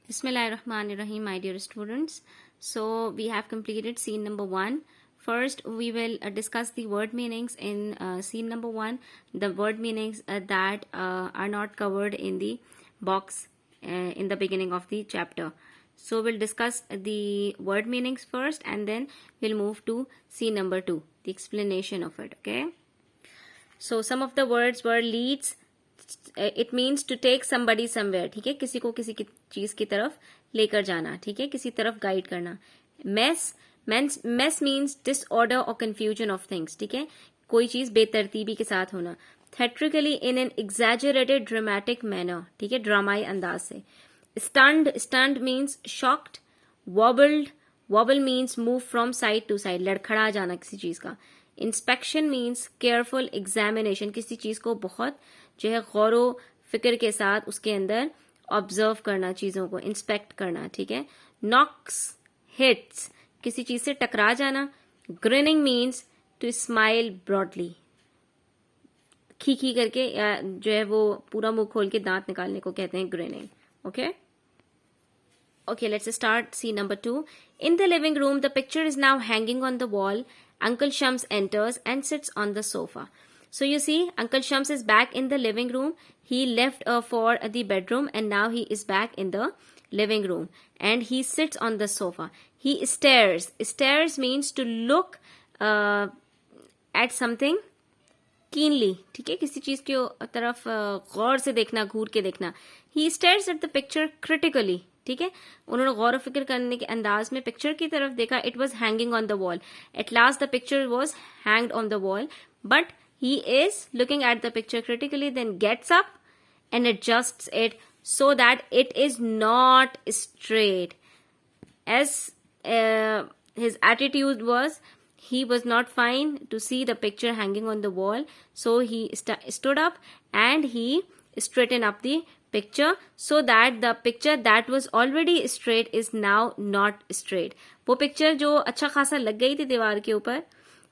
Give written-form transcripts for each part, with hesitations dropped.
Bismillahirrahmanirrahim, my dear students. So we have completed scene number 1. First, we will discuss the word meanings in scene number 1, the word meanings that are not covered in the box in the beginning of the chapter. So we'll discuss the word meanings first, and then we'll move to scene number 2, the explanation of it, okay? So some of the words were leads. It means to take somebody somewhere, ठीक है, किसी को किसी की चीज की तरफ लेकर जाना, ठीक है, किसी तरफ गाइड करना. मेस मेस मीन्स डिसऑर्डर और कंफ्यूजन ऑफ थिंग्स, ठीक है, कोई चीज बेतरतीबी के साथ होना. Theatrically in an exaggerated dramatic manner, ठीक है, ड्रामाई अंदाज से. Stunned means shocked. Wobble means move from side to side, लड़खड़ा जाना किसी चीज का. इंस्पेक्शन मीन्स केयरफुल एग्जामिनेशन, किसी चीज को बहुत जो है गौरो फिक्र के साथ उसके अंदर ऑब्जर्व करना, चीजों को इंस्पेक्ट करना, ठीक है. नॉक्स हिट्स, किसी चीज से टकरा जाना. Grinning means to smile broadly, खी करके या जो है वो पूरा मुंह खोल के दांत निकालने को कहते हैं grinning. Okay, let's start scene number 2. In the living room, the picture is now hanging on the wall. Uncle Shams enters and sits on the sofa. So you see, Uncle Shams is back in the living room. He left for the bedroom, and now he is back in the living room. And he sits on the sofa. He stares. Stares means to look at something keenly, ठीक है, किसी चीज की तरफ गौर से देखना, घूर के देखना. He stares at the picture critically, ठीक है, उन्होंने गौर फिक्र करने के अंदाज में पिक्चर की तरफ देखा. It was hanging on the wall. At last the picture was hanged on the wall, but he is looking at the picture critically, then gets up and adjusts it so that it is not straight. As his attitude was, he was not fine to see the picture hanging on the wall, so he stood up and he straightened up the picture so that the picture that was already straight is now not straight. वो picture जो अच्छा खासा लग गई थी दीवार के ऊपर,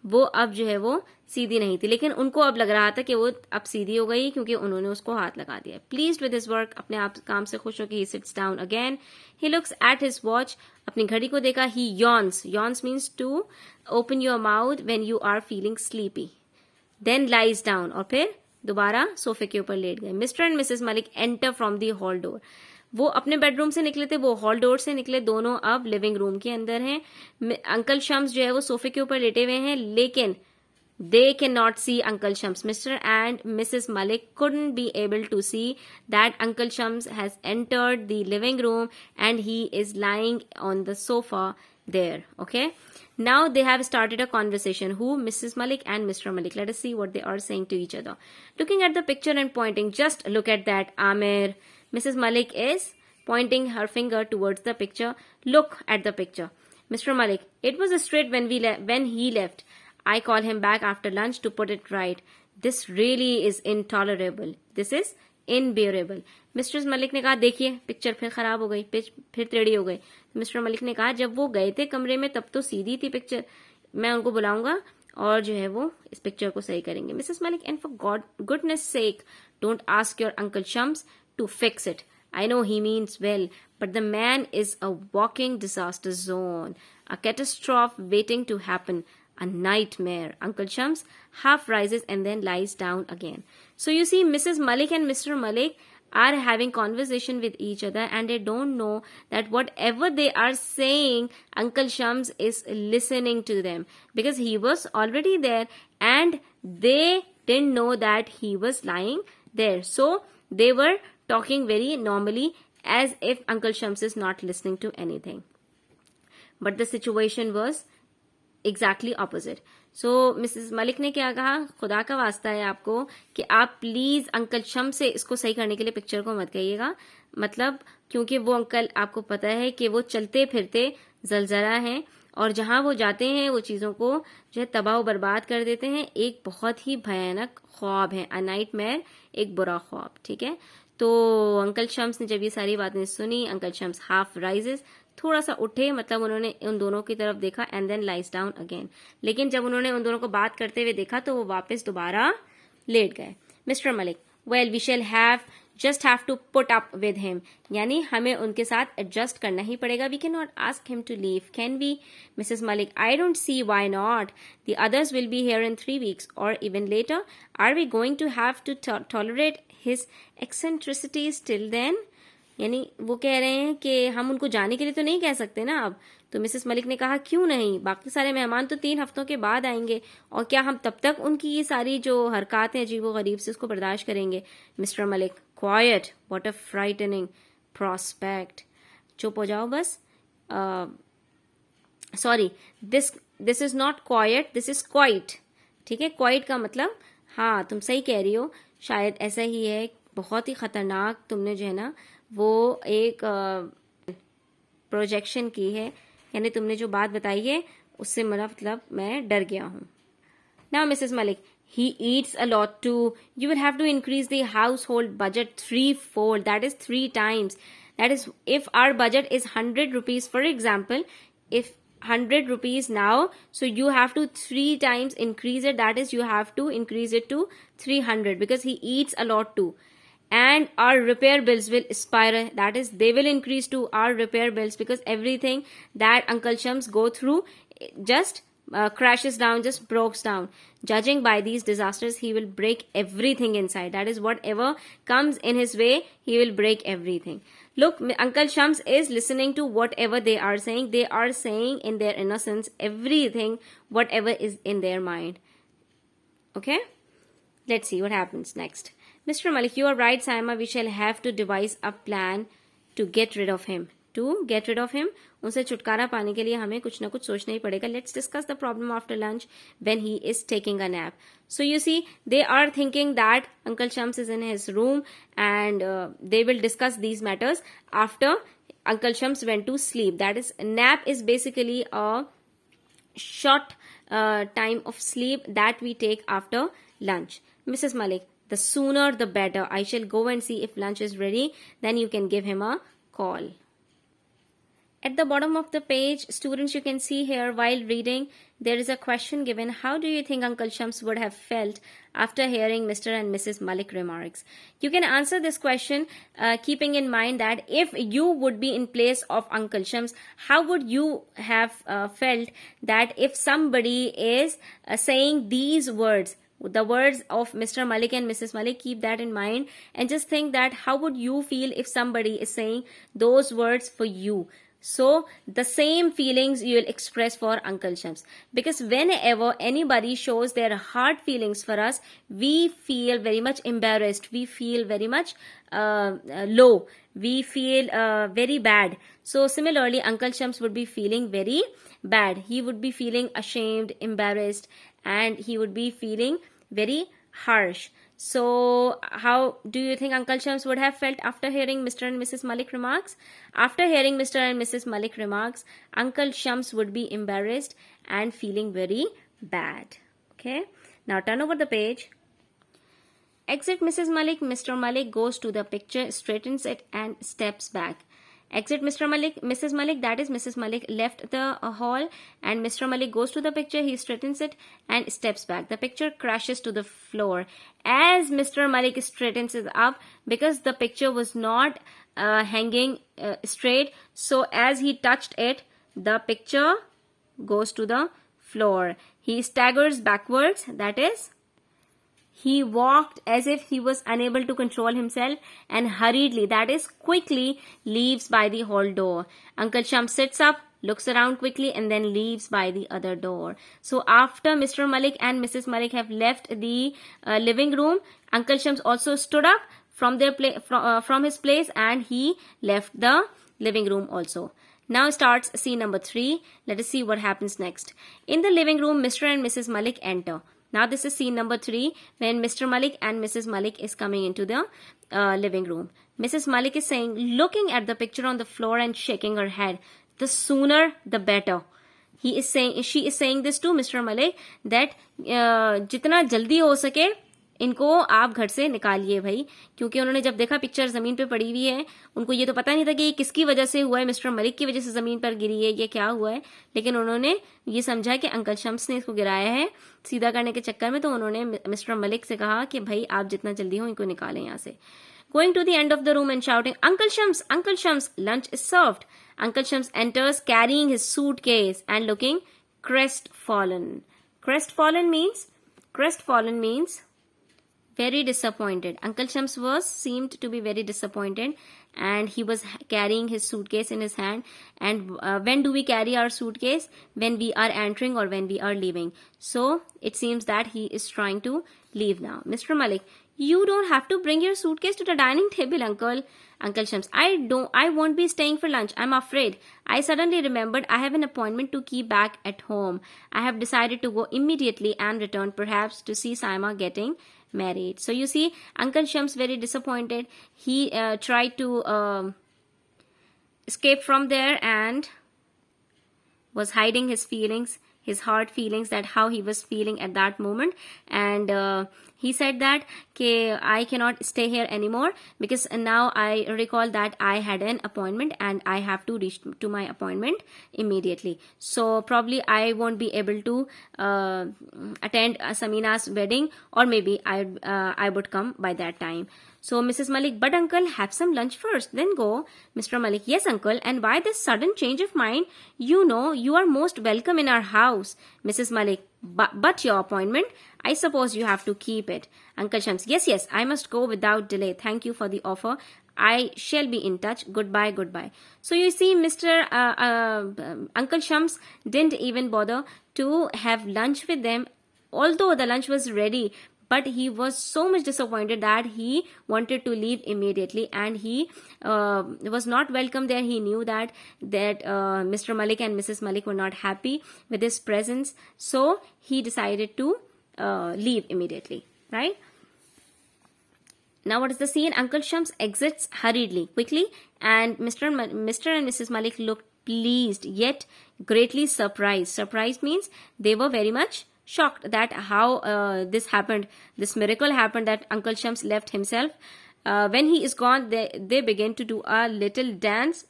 वो अब जो है वो सीधी नहीं थी, लेकिन उनको अब लग रहा था कि वो अब सीधी हो गई क्योंकि उन्होंने उसको हाथ लगा दिया. प्लीज्ड विद हिज वर्क, अपने आप काम से खुश हो कि he sits down again. He looks at his watch, अपनी घड़ी को देखा. He yawns means to open your mouth when you are feeling sleepy. Then lies down, और फिर दोबारा सोफे के ऊपर लेट गए. Mr and Mrs Malik enter from the hall door. वो अपने बेडरूम से निकले थे, वो हॉल डोर से निकले. दोनों अब लिविंग रूम के अंदर हैं. अंकल शम्स जो है वो सोफे के ऊपर लेटे हुए हैं, लेकिन they cannot see Uncle Shams. Mr. and Mrs. Malik couldn't be able to see that Uncle Shams has entered the living room and he is lying on the sofa there. Okay, now they have started a conversation. Who? Mrs. Malik and Mr. Malik. Let us see what they are saying to each other. Looking at the picture and pointing, just look at that, Amir. Mrs. Malik is pointing her finger towards the picture. Look at the picture. Mr. Malik, it was straight when he left. I call him back after lunch to put it right. This really is intolerable. This is unbearable. Mister Malik ने कहा, देखिए picture फिर खराब हो गई, फिर टेढ़ी हो गई. मिस्टर मलिक ने कहा, जब वो गए थे कमरे में तब तो सीधी थी पिक्चर, मैं उनको बुलाऊंगा और जो है वो इस पिक्चर को सही करेंगे. Mrs Malik, and for goodness sake don't ask your uncle Shams to fix it. I know he means well, but the man is a walking disaster zone, a catastrophe waiting to happen, a nightmare. Uncle Shams half rises and then lies down again. So you see, Mrs. Malik and Mr. Malik are having conversation with each other, and they don't know that whatever they are saying, Uncle Shams is listening to them, because he was already there and they didn't know that he was lying there. So they were talking very normally as if Uncle Shams is not listening to anything. But the situation was exactly opposite. So Mrs. Malik ने क्या कहा, खुदा का वास्ता है आपको कि आप प्लीज अंकल शम्स से इसको सही करने के लिए पिक्चर को मत कहिएगा. मतलब क्योंकि वो अंकल, आपको पता है कि वो चलते फिरते जलजला हैं और जहां वो जाते हैं वो चीजों को जो है तबाह बर्बाद कर देते हैं. एक बहुत ही भयानक ख्वाब है, अ नाइटमेयर, एक बुरा ख्वाब, ठीक है. तो अंकल शम्स ने जब ये सारी बातें सुनी, अंकल शम्स हाफ राइजेस, थोड़ा सा उठे, मतलब उन्होंने उन दोनों की तरफ देखा, and then lies down again. लेकिन जब उन्होंने उन दोनों को बात करते हुए देखा तो वो वापस दोबारा लेट गए. Mr Malik, well we shall have just have to put up with him. यानी हमें उनके साथ adjust करना ही पड़ेगा. We cannot ask him to leave. Can we? Mrs. Malik, I don't see why not. The others will be here in 3 weeks or even later. Are we going to have to tolerate his eccentricities till then? यानी वो कह रहे हैं कि हम उनको जाने के लिए तो नहीं कह सकते ना अब. तो मिसेस मलिक ने कहा क्यों नहीं, बाकी सारे मेहमान तो 3 हफ्तों के बाद आएंगे और क्या हम तब तक उनकी ये सारी जो हरकत हैं अजीबो गरीब से उसको बर्दाश्त करेंगे. Mister Malik, quite, what a frightening prospect. चुप हो जाओ बस. Sorry, this is not quite, this is quite. ठीक है, क्वाइट का मतलब हाँ तुम सही कह रही हो, शायद ऐसा ही है. बहुत ही खतरनाक तुमने जो है ना वो एक प्रोजेक्शन की है, यानी तुमने जो बात बताई है उससे मेरा मतलब मैं डर गया हूं. Now Mrs Malik, he eats a lot too. You will have to increase the household budget 3-fold. That is 3 times. That is, if our budget is 100 rupees, for example, if 100 rupees now, so you have to 3 times increase it. That is, you have to increase it to 300 because he eats a lot too. And our repair bills will spiral. That is, they will increase to our repair bills because everything that Uncle Shams go through just crashes down, just breaks down. Judging by these disasters, he will break everything inside. That is, whatever comes in his way, he will break everything. Look, Uncle Shams is listening to whatever they are saying. They are saying in their innocence everything, whatever is in their mind. Okay? Let's see what happens next. Mr. Malik, you are right, Saima. We shall have to devise a plan to get rid of him. To get rid of him, उनसे छुटकारा पाने के लिए हमें कुछ ना कुछ सोचना ही पड़ेगा. Let's discuss the problem after lunch when he is taking a nap. So you see, they are thinking that Uncle Shams is in his room and they will discuss these matters after Uncle Shams went to sleep. That is, nap is basically a short time of sleep that we take after lunch. Mrs. Malik, the sooner the better. I shall go and see if lunch is ready. Then you can give him a call. At the bottom of the page, students, you can see here while reading, there is a question given. How do you think Uncle Shams would have felt after hearing Mr. and Mrs. Malik remarks? You can answer this question keeping in mind that if you would be in place of Uncle Shams, how would you have felt that if somebody is saying these words, the words of Mr. Malik and Mrs. Malik, keep that in mind and just think that how would you feel if somebody is saying those words for you. So the same feelings you will express for Uncle Shams, because whenever anybody shows their hard feelings for us, we feel very much embarrassed, we feel very much low, we feel very bad. So similarly, Uncle Shams would be feeling very bad. He would be feeling ashamed, embarrassed, and he would be feeling very harsh. So how do you think Uncle Shams would have felt after hearing Mr. and Mrs. Malik remarks? After hearing Mr. and Mrs. Malik remarks, Uncle Shams would be embarrassed and feeling very bad. Okay. Now turn over the page. Exit Mrs. Malik. Mr. Malik goes to the picture, straightens it and steps back. Exit Mr. Malik, Mrs. Malik, that is Mrs. Malik left the hall and Mr. Malik goes to the picture, he straightens it and steps back. The picture crashes to the floor. As Mr. Malik straightens it up, because the picture was not hanging straight, so as he touched it, the picture goes to the floor. He staggers backwards, that is, he walked as if he was unable to control himself and hurriedly, that is quickly, leaves by the hall door. Uncle Shams sits up, looks around quickly and then leaves by the other door. So after Mr. Malik and Mrs. Malik have left the living room, Uncle Shams also stood up from his place and he left the living room also. Now starts scene number 3. Let us see what happens next. In the living room, Mr. and Mrs. Malik enter. Now this is scene number 3 when Mr. Malik and Mrs. Malik is coming into the living room. Mrs. Malik is saying, looking at the picture on the floor and shaking her head, the sooner the better. She is saying this to Mr. Malik that जितना जल्दी हो सके इनको आप घर से निकालिए भाई, क्योंकि उन्होंने जब देखा पिक्चर जमीन पे पड़ी हुई है, उनको ये तो पता नहीं था कि ये किसकी वजह से हुआ है, मिस्टर मलिक की वजह से जमीन पर गिरी है, ये क्या हुआ है, लेकिन उन्होंने ये समझा कि अंकल शम्स ने इसको गिराया है सीधा करने के चक्कर में, तो उन्होंने मिस्टर मलिक से कहा कि भाई आप जितना जल्दी हो इनको निकालें यहाँ से. going to the end of the room and shouting, Uncle Shams, lunch is served. Uncle Shams enters carrying his suitcase and looking crestfallen. Crestfallen means very disappointed. Uncle Shams seemed to be very disappointed, and he was carrying his suitcase in his hand. And when do we carry our suitcase? When we are entering or when we are leaving. So it seems that he is trying to leave now. Mr. Malik, you don't have to bring your suitcase to the dining table, uncle. Uncle Shams, I won't be staying for lunch. I'm afraid. I suddenly remembered I have an appointment to keep back at home. I have decided to go immediately and return, perhaps to see Saima getting married. So you see, Uncle Shams very disappointed. He tried to escape from there and was hiding his feelings, his heart feelings, that how he was feeling at that moment. And he said that I cannot stay here anymore, because now I recall that I had an appointment and I have to reach to my appointment immediately. So probably I won't be able to attend Samina's wedding, or maybe I would come by that time. So Mrs. Malik, but uncle, have some lunch first, then go. Mr. Malik, yes uncle, and why this sudden change of mind? You know, you are most welcome in our house. Mrs. Malik, but your appointment, I suppose you have to keep it. Uncle Shams, yes, I must go without delay. Thank you for the offer. I shall be in touch. Goodbye. So you see, Uncle Shams didn't even bother to have lunch with them, although the lunch was ready. But he was so much disappointed that he wanted to leave immediately, and he was not welcome there. He knew that Mr. Malik and Mrs. Malik were not happy with his presence, so he decided to leave immediately, right? Now what is the scene? Uncle Shams exits hurriedly, quickly, and Mr. and Mrs. Malik looked pleased yet greatly surprised. Surprised means they were very much shocked that how this happened, this miracle happened, that Uncle Shams left himself. When he is gone, they begin to do a little dance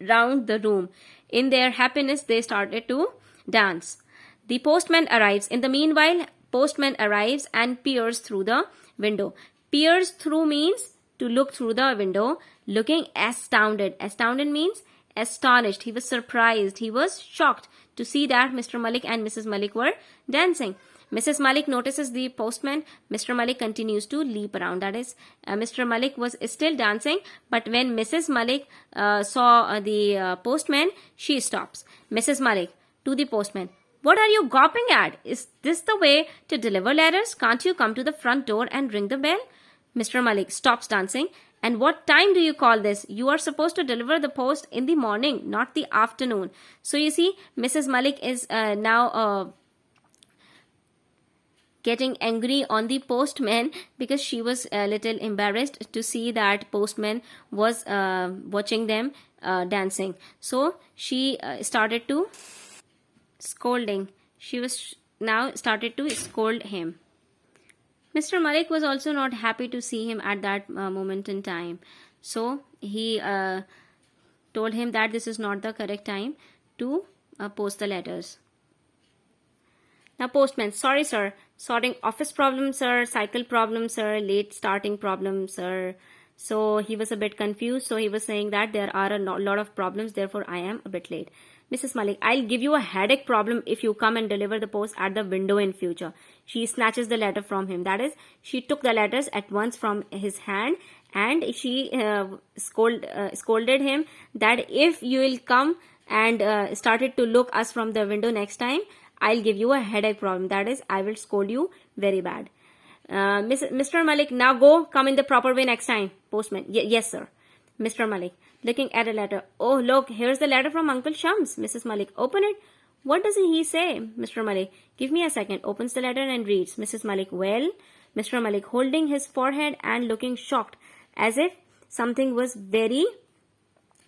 round the room. In their happiness, they started to dance. The postman arrives. In the meanwhile, postman arrives and peers through the window. Peers through means to look through the window, looking astounded. Astounded means astonished. He was surprised. He was shocked to see that Mr. Malik and Mrs. Malik were dancing. Mrs. Malik notices the postman. Mr. Malik continues to leap around. That is, Mr. Malik was still dancing, but when Mrs. Malik saw the postman, she stops. Mrs. Malik to the postman, what are you gawping at? Is this the way to deliver letters? Can't you come to the front door and ring the bell? Mr. Malik stops dancing. And what time do you call this? You are supposed to deliver the post in the morning, not the afternoon. So you see, Mrs. Malik is now getting angry on the postman, because she was a little embarrassed to see that postman was watching them dancing. So she started to scolding. She was now started to scold him. Mr. Malik was also not happy to see him at that moment in time. So he told him that this is not the correct time to post the letters. Now postman, sorry sir, sorting office problem sir, cycle problem sir, late starting problem sir. So he was a bit confused. So he was saying that there are a lot of problems, therefore I am a bit late. Mrs. Malik, I'll give you a headache problem if you come and deliver the post at the window in future. She snatches the letter from him. That is, she took the letters at once from his hand, and she scolded him that if you will come and started to look us from the window next time, I'll give you a headache problem. That is, I will scold you very bad. Mr. Malik, now go, come in the proper way next time. Postman, yes sir. Mr. Malik, looking at a letter. Oh, look, here's the letter from Uncle Shams. Mrs. Malik, open it. What does he say? Mr. Malik, give me a second. Opens the letter and reads. Mrs. Malik, well? Mr. Malik, holding his forehead and looking shocked, as if something was very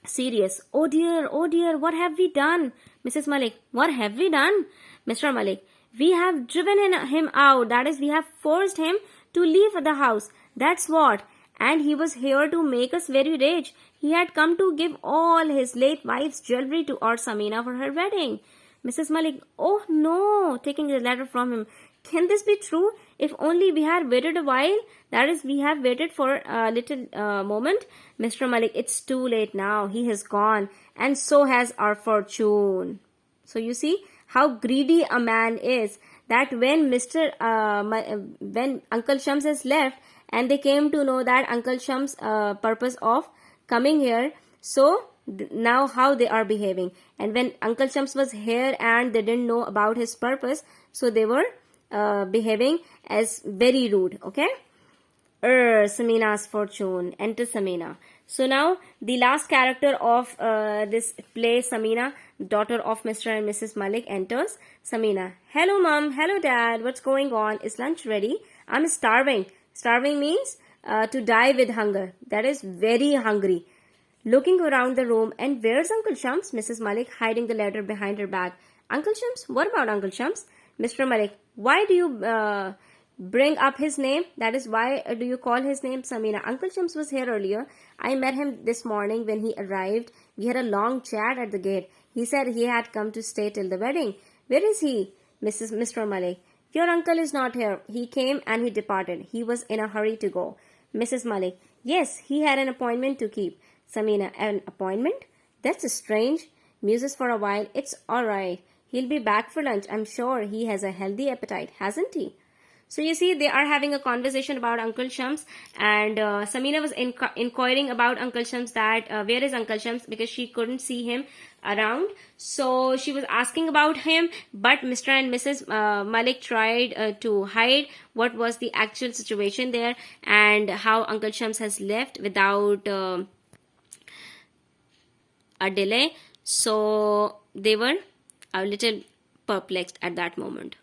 serious. Oh dear, what have we done? Mrs. Malik, what have we done? Mr. Malik, we have driven him out. That is, we have forced him to leave the house. That's what. And he was here to make us very rich. He had come to give all his late wife's jewelry to our Samina for her wedding. Mrs. Malik, oh no, taking the letter from him. Can this be true? If only we had waited a while. That is, we have waited for a little moment. Mr. Malik, it's too late now. He has gone, and so has our fortune. So you see how greedy a man is, that when when Uncle Shams has left, and they came to know that Uncle Shams' purpose of coming here, so now how they are behaving. And when Uncle Shams was here and they didn't know about his purpose, so they were behaving as very rude. Okay. Samina's fortune. Enter Samina. So now the last character of this play, Samina, daughter of Mr. and Mrs. Malik, enters. Samina. Hello mom. Hello dad. What's going on? Is lunch ready? I'm starving. Starving means to die with hunger. That is very hungry. Looking around the room, and where's Uncle Shams? Mrs. Malik hiding the letter behind her back. Uncle Shams? What about Uncle Shams? Mr. Malik, why do you bring up his name? That is, why do you call his name? Samina, Uncle Shams was here earlier. I met him this morning when he arrived. We had a long chat at the gate. He said he had come to stay till the wedding. Where is he? Mr. Malik, your uncle is not here. He came and he departed. He was in a hurry to go. Mrs. Malik, yes, he had an appointment to keep. Samina, an appointment? That's strange. Muses for a while. It's all right. He'll be back for lunch. I'm sure he has a healthy appetite, hasn't he? So you see, they are having a conversation about Uncle Shams, and Samina was inquiring about Uncle Shams, that where is Uncle Shams, because she couldn't see him around. So she was asking about him, but Mr. and Mrs. Malik tried to hide what was the actual situation there, and how Uncle Shams has left without a delay. So they were a little perplexed at that moment.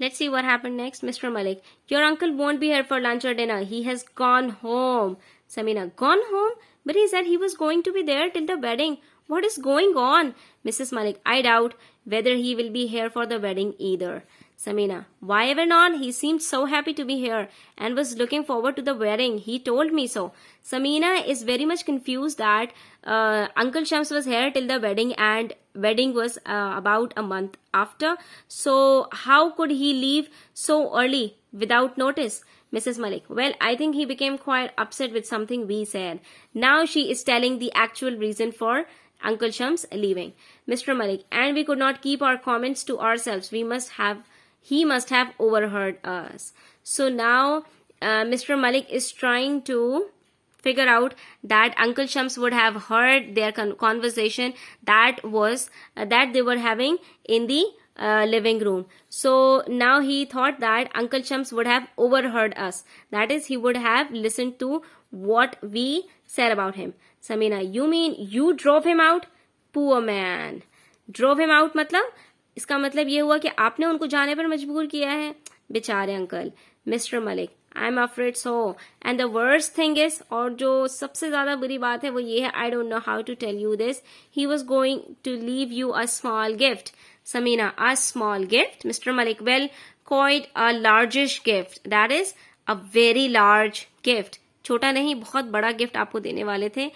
Let's see what happened next. Mr. Malik, your uncle won't be here for lunch or dinner. He has gone home. Samina, gone home? But he said he was going to be there till the wedding. What is going on? Mrs. Malik, I doubt whether he will be here for the wedding either. Samina, why ever not? He seemed so happy to be here and was looking forward to the wedding. He told me so. Samina is very much confused that Uncle Shams was here till the wedding, and wedding was about a month after. So how could he leave so early without notice? Mrs. Malik, well, I think he became quite upset with something we said. Now she is telling the actual reason for Uncle Shams leaving. Mr. Malik, and we could not keep our comments to ourselves. He must have overheard us. So now Mr. Malik is trying to figure out that Uncle Shams would have heard their conversation that they were having in the living room. So now he thought that Uncle Shams would have overheard us. That is, he would have listened to what we said about him. Samina, you mean you drove him out? Poor man. Drove him out मतलब इसका मतलब ये हुआ कि आपने उनको जाने पर मजबूर किया है. बेचारे uncle. Mr. Malik, I'm afraid so. And the worst thing is, और जो सबसे ज़्यादा बुरी बात है वो ये है, I don't know how to tell you this. He was going to leave you a small gift. Samina, a small gift? Mr. Malik, well, quite a largish gift. That is, a very large gift. छोटा नहीं, बहुत बड़ा gift आपको देने वाले थे.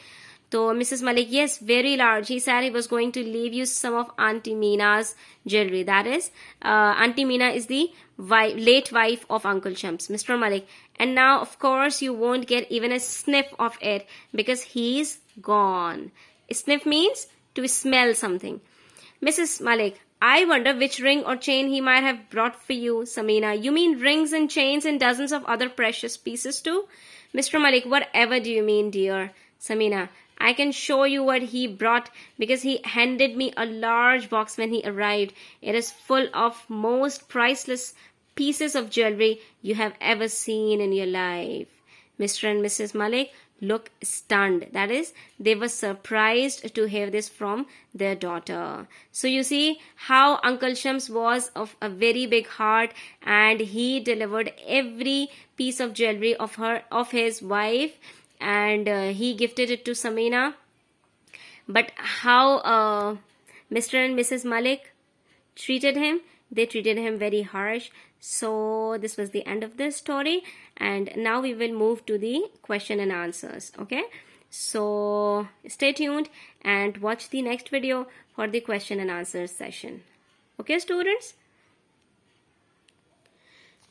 So Mrs. Malik, yes, very large. He said he was going to leave you some of Auntie Mina's jewelry. That is, Auntie Mina is the late wife of Uncle Shams. Mr. Malik, and now of course you won't get even a sniff of it because he's gone. Sniff means to smell something. Mrs. Malik, I wonder which ring or chain he might have brought for you. Samina, you mean rings and chains and dozens of other precious pieces too? Mr. Malik, whatever do you mean, dear? Samina, I can show you what he brought because he handed me a large box when he arrived. It is full of most priceless pieces of jewelry you have ever seen in your life. Mr. and Mrs. Malik look stunned. That is, they were surprised to hear this from their daughter. So you see how Uncle Shams was of a very big heart, and he delivered every piece of jewelry of his wife, and he gifted it to Samina. But how Mr. and Mrs. Malik treated him, they treated him very harsh. So this was the end of this story, and now we will move to the question and answers. Okay, so stay tuned and watch the next video for the question and answers session. Okay, students.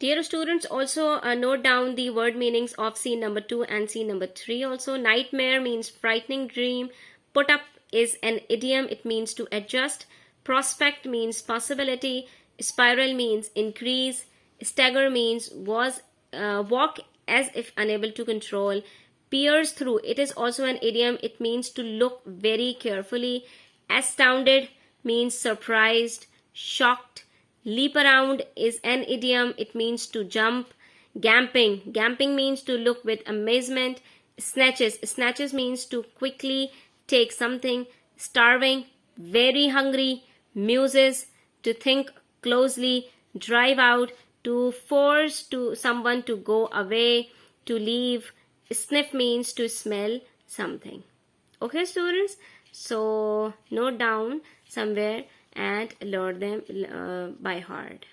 Dear students, also note down the word meanings of scene number 2 and scene number 3 also. Nightmare means frightening dream. Put up is an idiom, it means to adjust. Prospect means possibility. Spiral means increase. Stagger means walk as if unable to control. Pierce through, it is also an idiom, it means to look very carefully. Astounded means surprised, shocked. Leap around is an idiom, it means to jump. Gamping means to look with amazement. Snatches means to quickly take something. Starving, very hungry. Muses, to think closely. Drive out, to force to someone to go away, to leave. Sniff means to smell something. Okay, students, so note down somewhere and learn them by heart.